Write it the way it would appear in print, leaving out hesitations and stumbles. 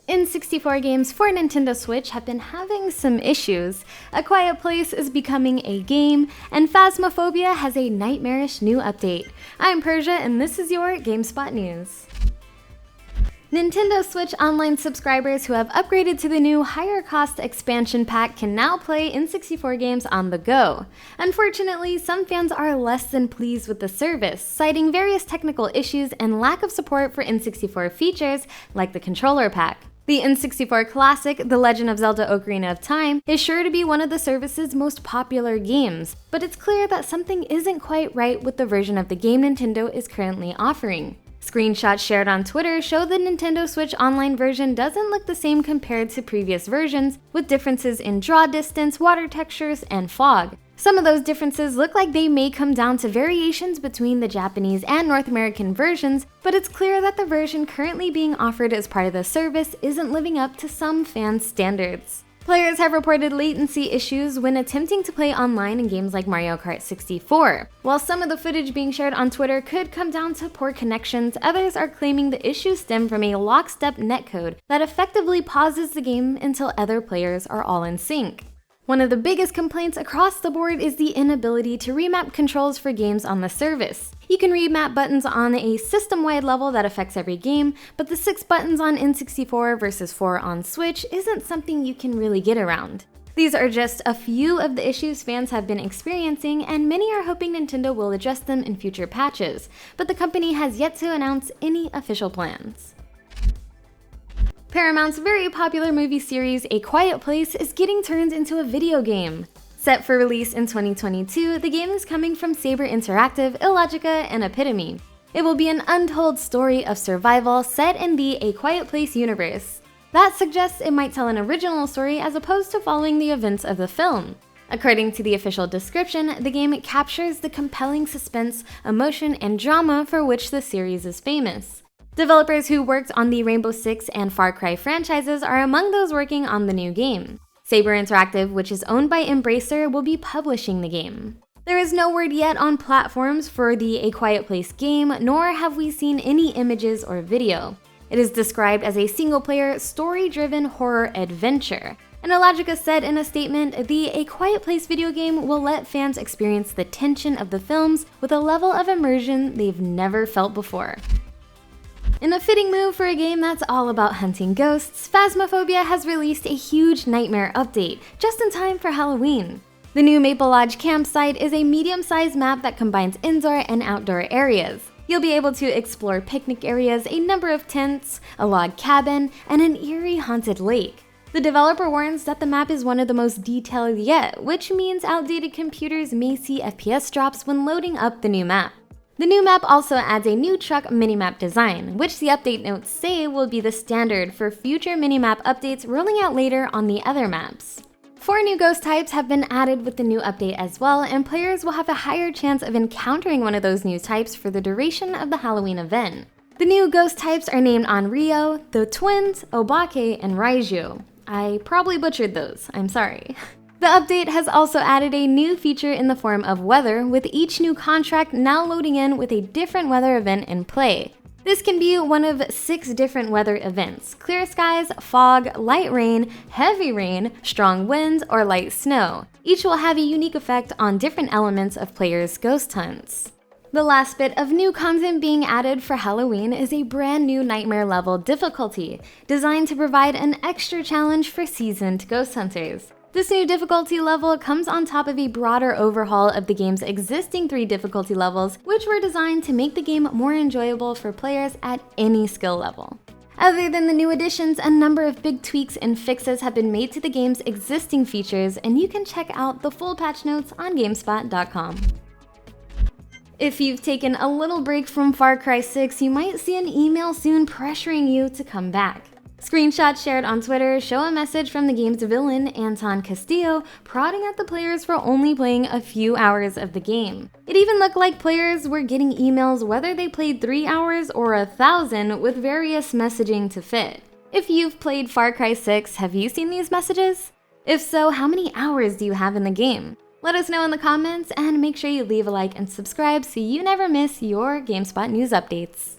N64 games for Nintendo Switch have been having some issues. A Quiet Place is becoming a game, and Phasmophobia has a nightmarish new update. I'm Persia, and this is your GameSpot news. Nintendo Switch Online subscribers who have upgraded to the new higher-cost expansion pack can now play N64 games on the go. Unfortunately, some fans are less than pleased with the service, citing various technical issues and lack of support for N64 features like the controller pack. The N64 classic, The Legend of Zelda Ocarina of Time, is sure to be one of the service's most popular games, but it's clear that something isn't quite right with the version of the game Nintendo is currently offering. Screenshots shared on Twitter show the Nintendo Switch Online version doesn't look the same compared to previous versions, with differences in draw distance, water textures, and fog. Some of those differences look like they may come down to variations between the Japanese and North American versions, but it's clear that the version currently being offered as part of the service isn't living up to some fans' standards. Players have reported latency issues when attempting to play online in games like Mario Kart 64. While some of the footage being shared on Twitter could come down to poor connections, others are claiming the issues stem from a lockstep netcode that effectively pauses the game until other players are all in sync. One of the biggest complaints across the board is the inability to remap controls for games on the service. You can remap buttons on a system-wide level that affects every game, but the 6 buttons on N64 versus 4 on Switch isn't something you can really get around. These are just a few of the issues fans have been experiencing, and many are hoping Nintendo will address them in future patches, but the company has yet to announce any official plans. Paramount's very popular movie series, A Quiet Place, is getting turned into a video game. Set for release in 2022, the game is coming from Saber Interactive, Illogica, and Epitome. It will be an untold story of survival set in the A Quiet Place universe. That suggests it might tell an original story as opposed to following the events of the film. According to the official description, the game captures the compelling suspense, emotion, and drama for which the series is famous. Developers who worked on the Rainbow Six and Far Cry franchises are among those working on the new game. Saber Interactive, which is owned by Embracer, will be publishing the game. There is no word yet on platforms for the A Quiet Place game, nor have we seen any images or video. It is described as a single-player, story-driven horror adventure. And Illogica said in a statement, the A Quiet Place video game will let fans experience the tension of the films with a level of immersion they've never felt before. In a fitting move for a game that's all about hunting ghosts, Phasmophobia has released a huge nightmare update, just in time for Halloween. The new Maple Lodge campsite is a medium-sized map that combines indoor and outdoor areas. You'll be able to explore picnic areas, a number of tents, a log cabin, and an eerie haunted lake. The developer warns that the map is one of the most detailed yet, which means outdated computers may see FPS drops when loading up the new map. The new map also adds a new truck minimap design, which the update notes say will be the standard for future minimap updates rolling out later on the other maps. 4 new ghost types have been added with the new update as well, and players will have a higher chance of encountering one of those new types for the duration of the Halloween event. The new ghost types are named Onryo, the Twins, Obake, and Raiju. I probably butchered those, I'm sorry. The update has also added a new feature in the form of weather, with each new contract now loading in with a different weather event in play. This can be one of 6 different weather events: clear skies, fog, light rain, heavy rain, strong winds, or light snow. Each will have a unique effect on different elements of players' ghost hunts. The last bit of new content being added for Halloween is a brand new nightmare level difficulty, designed to provide an extra challenge for seasoned ghost hunters. This new difficulty level comes on top of a broader overhaul of the game's existing 3 difficulty levels, which were designed to make the game more enjoyable for players at any skill level. Other than the new additions, a number of big tweaks and fixes have been made to the game's existing features, and you can check out the full patch notes on GameSpot.com. If you've taken a little break from Far Cry 6, you might see an email soon pressuring you to come back. Screenshots shared on Twitter show a message from the game's villain, Anton Castillo, prodding at the players for only playing a few hours of the game. It even looked like players were getting emails whether they played 3 hours or 1,000, with various messaging to fit. If you've played Far Cry 6, have you seen these messages? If so, how many hours do you have in the game? Let us know in the comments, and make sure you leave a like and subscribe so you never miss your GameSpot news updates.